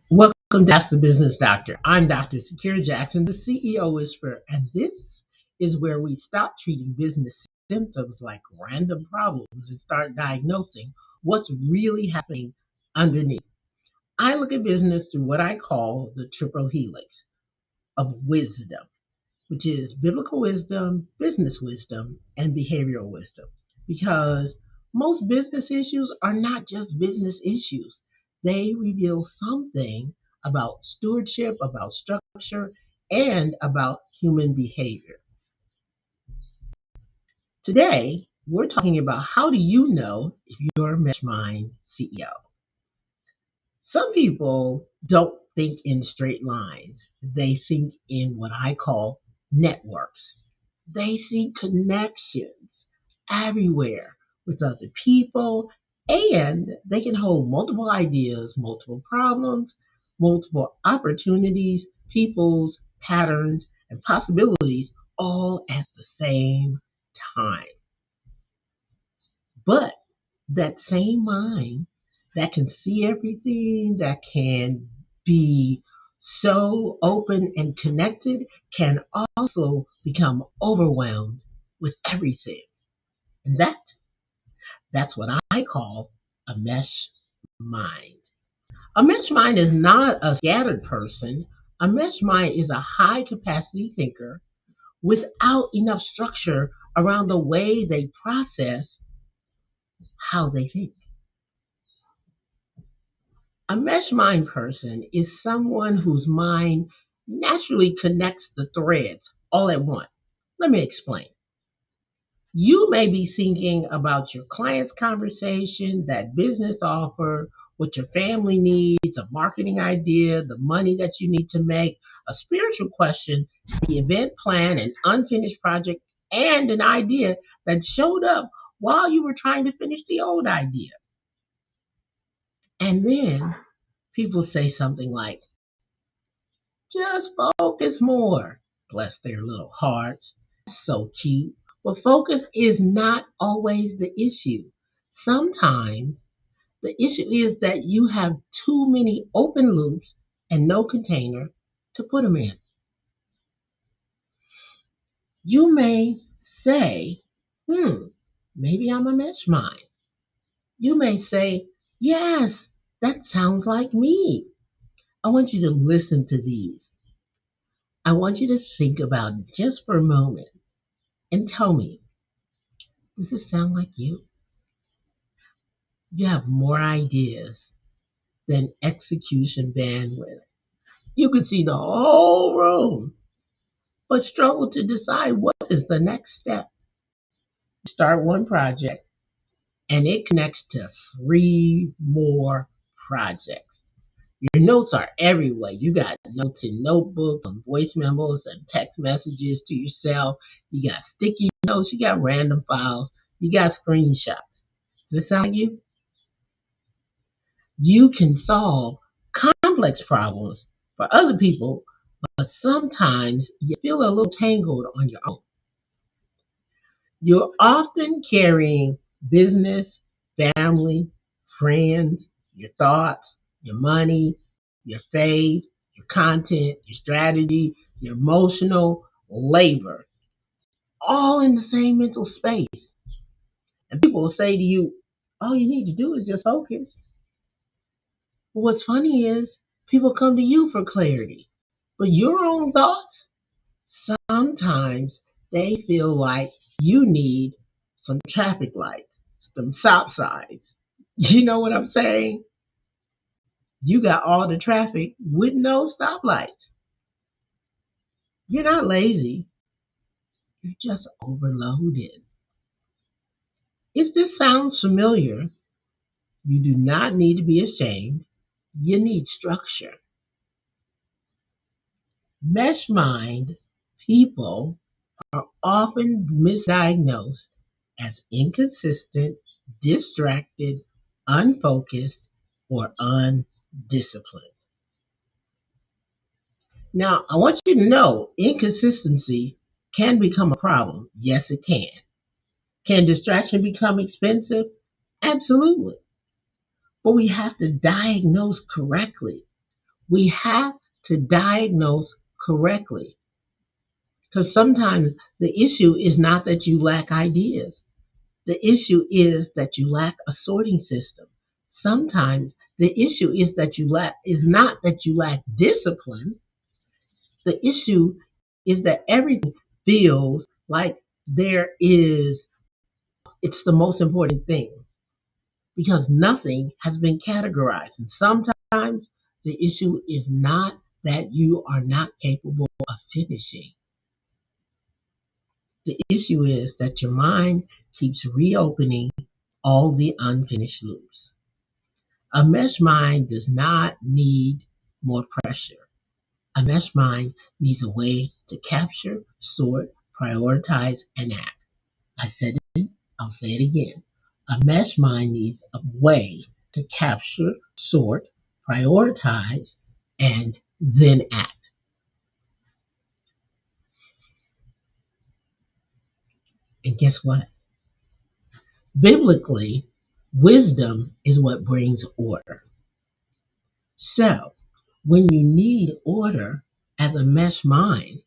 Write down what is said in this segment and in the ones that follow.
Welcome to Ask the Business Doctor. I'm Dr. Sakira Jackson, the CEO Whisperer, and this is where we stop treating business symptoms like random problems and start diagnosing what's really happening underneath. I look at business through what I call the triple helix of wisdom, which is biblical wisdom, business wisdom, and behavioral wisdom. Because most business issues are not just business issues, they reveal something about stewardship, about structure, and about human behavior. Today, we're talking about how do you know if you're a MeshMind CEO? Some people don't think in straight lines. They think in what I call networks. They see connections everywhere with other people, and they can hold multiple ideas, multiple problems, multiple opportunities, people's patterns, and possibilities all at the same time. But that same mind that can see everything, that can be so open and connected, can also become overwhelmed with everything. And that's what I call a mesh mind. A mesh mind is not a scattered person. A mesh mind is a high capacity thinker without enough structure around the way they process how they think. A mesh mind person is someone whose mind naturally connects the threads all at once. Let me explain. You may be thinking about your client's conversation, that business offer, what your family needs, a marketing idea, the money that you need to make, a spiritual question, the event plan, an unfinished project, and an idea that showed up while you were trying to finish the old idea. And then people say something like, just focus more. Bless their little hearts. So cute. But focus is not always the issue. Sometimes the issue is that you have too many open loops and no container to put them in. You may say, maybe I'm a mesh mind. You may say, yes, that sounds like me. I want you to listen to these. I want you to think about it just for a moment and tell me, does this sound like you? You have more ideas than execution bandwidth. You could see the whole room, but struggle to decide what is the next step. Start one project and it connects to three more projects. Your notes are everywhere. You got notes in notebooks, on voice memos, and text messages to yourself. You got sticky notes, you got random files, you got screenshots. Does this sound like you? You can solve complex problems for other people, but sometimes you feel a little tangled on your own. You're often carrying business, family, friends, your thoughts, your money, your faith, your content, your strategy, your emotional labor, all in the same mental space. And people will say to you, all you need to do is just focus. But what's funny is people come to you for clarity, but your own thoughts, sometimes they feel like you need some traffic lights, some stop signs. You know what I'm saying? You got all the traffic with no stoplights. You're not lazy, you're just overloaded. If this sounds familiar, you do not need to be ashamed. You need structure. Mesh mind people are often misdiagnosed as inconsistent, distracted, unfocused, or undisciplined. Now, I want you to know inconsistency can become a problem. Yes, it can. Can distraction become expensive? Absolutely. But we have to diagnose correctly. We have to diagnose correctly. Because sometimes the issue is not that you lack ideas. The issue is that you lack a sorting system. Sometimes the issue is not that you lack discipline. The issue is that everything feels like it's the most important thing because nothing has been categorized. And sometimes the issue is not that you are not capable of finishing. The issue is that your mind keeps reopening all the unfinished loops. A mesh mind does not need more pressure. A mesh mind needs a way to capture, sort, prioritize, and act. I said it, I'll say it again. A mesh mind needs a way to capture, sort, prioritize, and then act. And guess what? Biblically, wisdom is what brings order. So, when you need order as a mesh mind,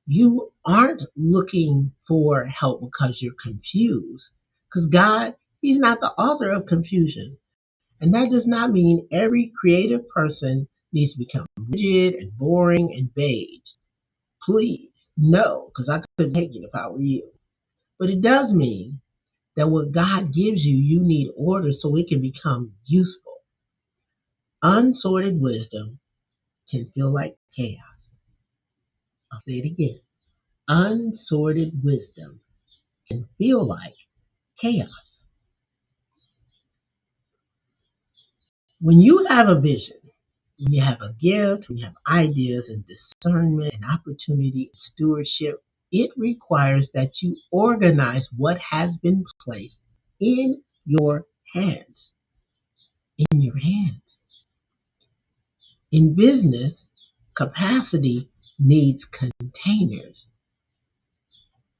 you aren't looking for help because you're confused. Because God, He's not the author of confusion. And that does not mean every creative person needs to become rigid and boring and beige. Please, no, because I couldn't take it if I were you. But it does mean that what God gives you, you need order so it can become useful. Unsorted wisdom can feel like chaos. I'll say it again. Unsorted wisdom can feel like chaos. When you have a vision, when you have a gift, when you have ideas and discernment and opportunity and stewardship, it requires that you organize what has been placed in your hands. In your hands. In business, capacity needs containers.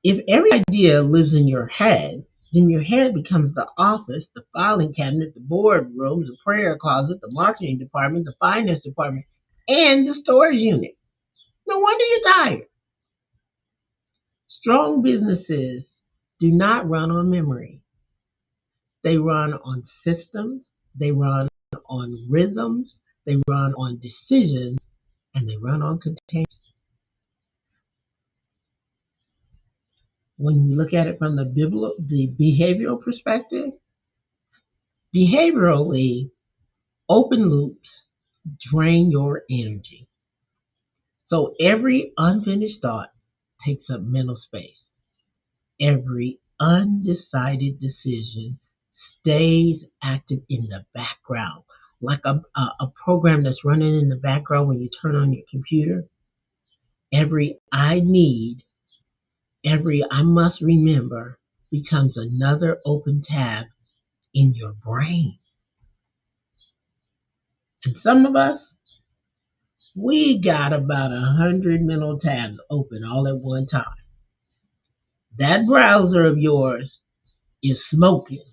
If every idea lives in your head, then your head becomes the office, the filing cabinet, the boardroom, the prayer closet, the marketing department, the finance department, and the storage unit. No wonder you're tired. Strong businesses do not run on memory. They run on systems, they run on rhythms, they run on decisions, and they run on containers. When you look at it from the behavioral perspective, behaviorally, open loops drain your energy. So every unfinished thought takes up mental space. Every undecided decision stays active in the background, like a program that's running in the background when you turn on your computer. Every I need, every I must remember becomes another open tab in your brain. And some of us, we got about 100 mental tabs open all at one time. That browser of yours is smoking.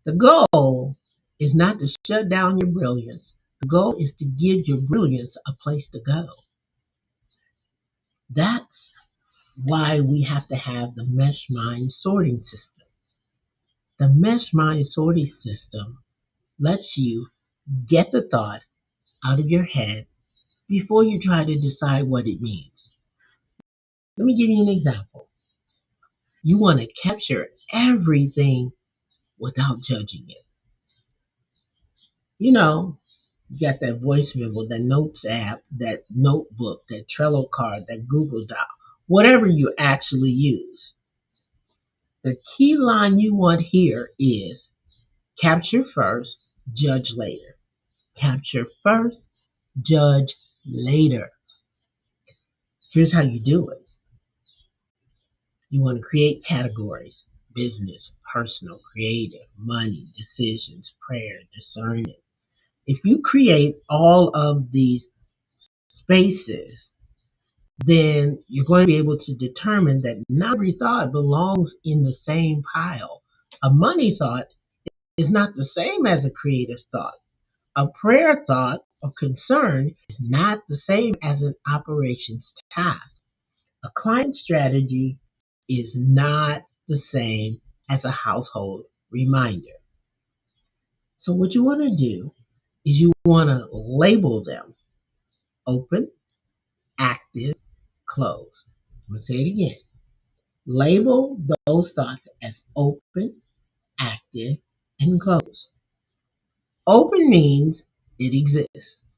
The goal is not to shut down your brilliance. The goal is to give your brilliance a place to go. That's why we have to have the MeshMind sorting system. The MeshMind sorting system lets you get the thought out of your head before you try to decide what it means. Let me give you an example. You want to capture everything without judging it. You know, you got that voice memo, that notes app, that notebook, that Trello card, that Google Doc, whatever you actually use. The key line you want here is capture first, judge later. Capture first, judge later. Here's how you do it. You want to create categories: business, personal, creative, money, decisions, prayer, discernment. If you create all of these spaces, then you're going to be able to determine that not every thought belongs in the same pile. A money thought is not the same as a creative thought. A prayer thought or concern is not the same as an operations task. A client strategy is not the same as a household reminder. So what you want to do is you want to label them: open, active, close. I'm going to say it again. Label those thoughts as open, active, and closed. Open means it exists,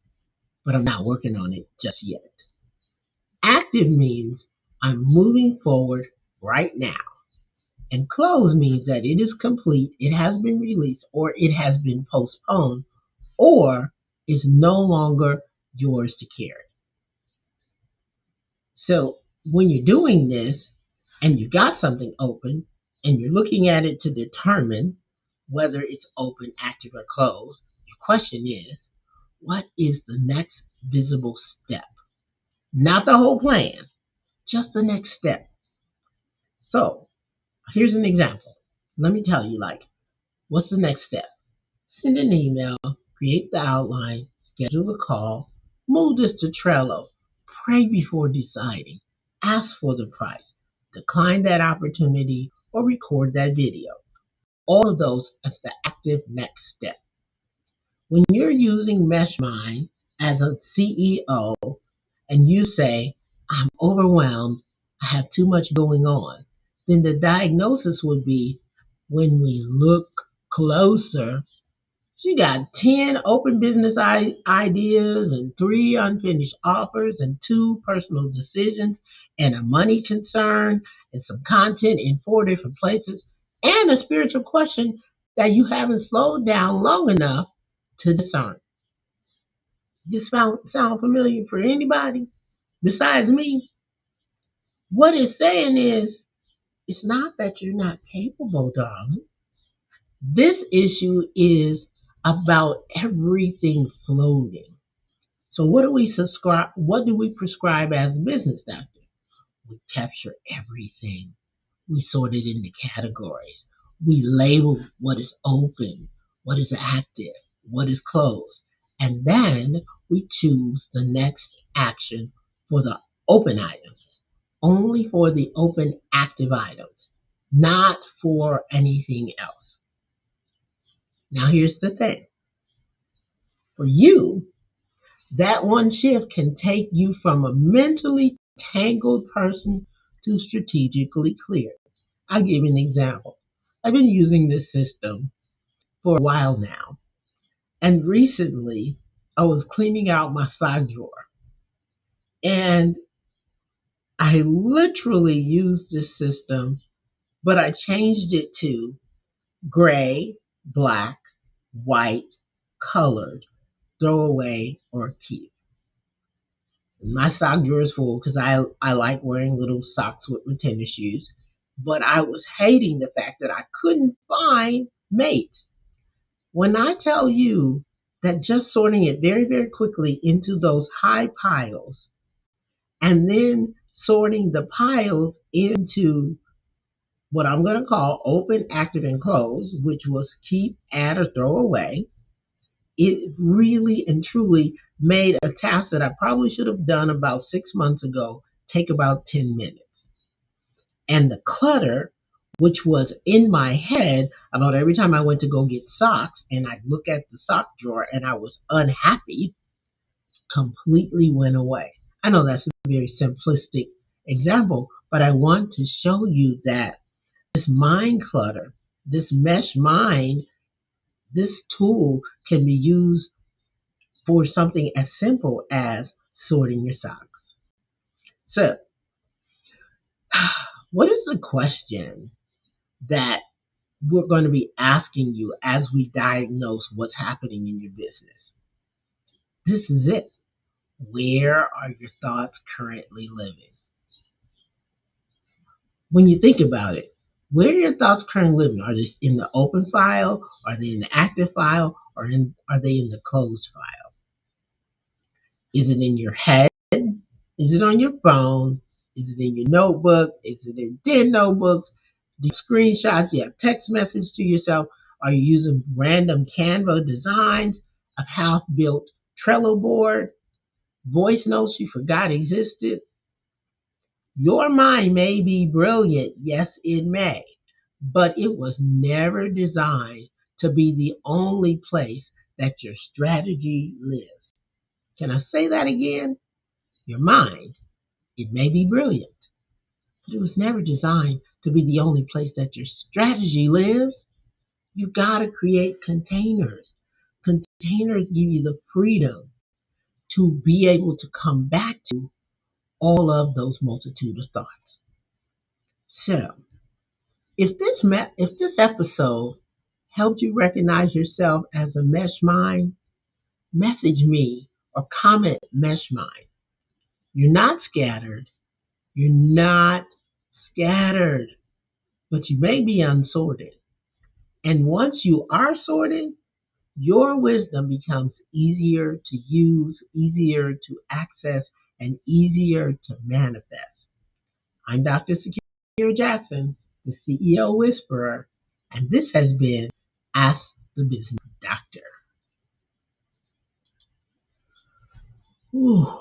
but I'm not working on it just yet. Active means I'm moving forward right now. And closed means that it is complete, it has been released, or it has been postponed, or is no longer yours to carry. So when you're doing this and you got something open and you're looking at it to determine whether it's open, active, or closed, your question is, what is the next visible step? Not the whole plan, just the next step. So here's an example. Let me tell you, what's the next step? Send an email, create the outline, schedule a call, move this to Trello, pray before deciding, ask for the price, decline that opportunity, or record that video. All of those as the active next step. When you're using MeshMind as a CEO and you say, I'm overwhelmed, I have too much going on, then the diagnosis would be, when we look closer, she got 10 open business ideas and 3 unfinished offers and 2 personal decisions and a money concern and some content in 4 different places and a spiritual question that you haven't slowed down long enough to discern. This sound familiar for anybody besides me? What it's saying is, it's not that you're not capable, darling. This issue is about everything floating. So what do we prescribe as a business doctor? We capture everything. We sort it into categories. We label what is open, what is active, what is closed. And then we choose the next action for the open items, only for the open active items, not for anything else. Now, here's the thing. For you, that one shift can take you from a mentally tangled person to strategically clear. I'll give you an example. I've been using this system for a while now, and recently I was cleaning out my sock drawer, and I literally used this system, but I changed it to gray, black, white, colored, throw away, or keep. My sock drawer is full because I like wearing little socks with my tennis shoes. But I was hating the fact that I couldn't find mates. When I tell you that just sorting it very, very quickly into those high piles and then sorting the piles into what I'm going to call open, active, and closed, which was keep, add, or throw away, it really and truly made a task that I probably should have done about 6 months ago take about 10 minutes. And the clutter, which was in my head about every time I went to go get socks and I look at the sock drawer and I was unhappy, completely went away. I know that's a very simplistic example, but I want to show you that this mind clutter, this mesh mind, this tool can be used for something as simple as sorting your socks. So, what is the question that we're going to be asking you as we diagnose what's happening in your business? This is it. Where are your thoughts currently living? When you think about it, where are your thoughts currently living? Are they in the open file? Are they in the active file? Or are they in the closed file? Is it in your head? Is it on your phone? Is it in your notebook? Is it in 10 notebooks? Do you have screenshots? You have text message to yourself? Are you using random Canva designs of half-built Trello board? Voice notes you forgot existed? Your mind may be brilliant, yes, it may, but it was never designed to be the only place that your strategy lives. Can I say that again? Your mind, it may be brilliant, but it was never designed to be the only place that your strategy lives. You got to create containers. Containers give you the freedom to be able to come back to all of those multitude of thoughts. So, if this episode helped you recognize yourself as a mesh mind, message me or comment mesh mind. You're not scattered. You're not scattered, but you may be unsorted. And once you are sorted, your wisdom becomes easier to use, easier to access, and easier to manifest. I'm Dr. Sakira Jackson, the CEO Whisperer, and this has been Ask the Business Doctor. Whew.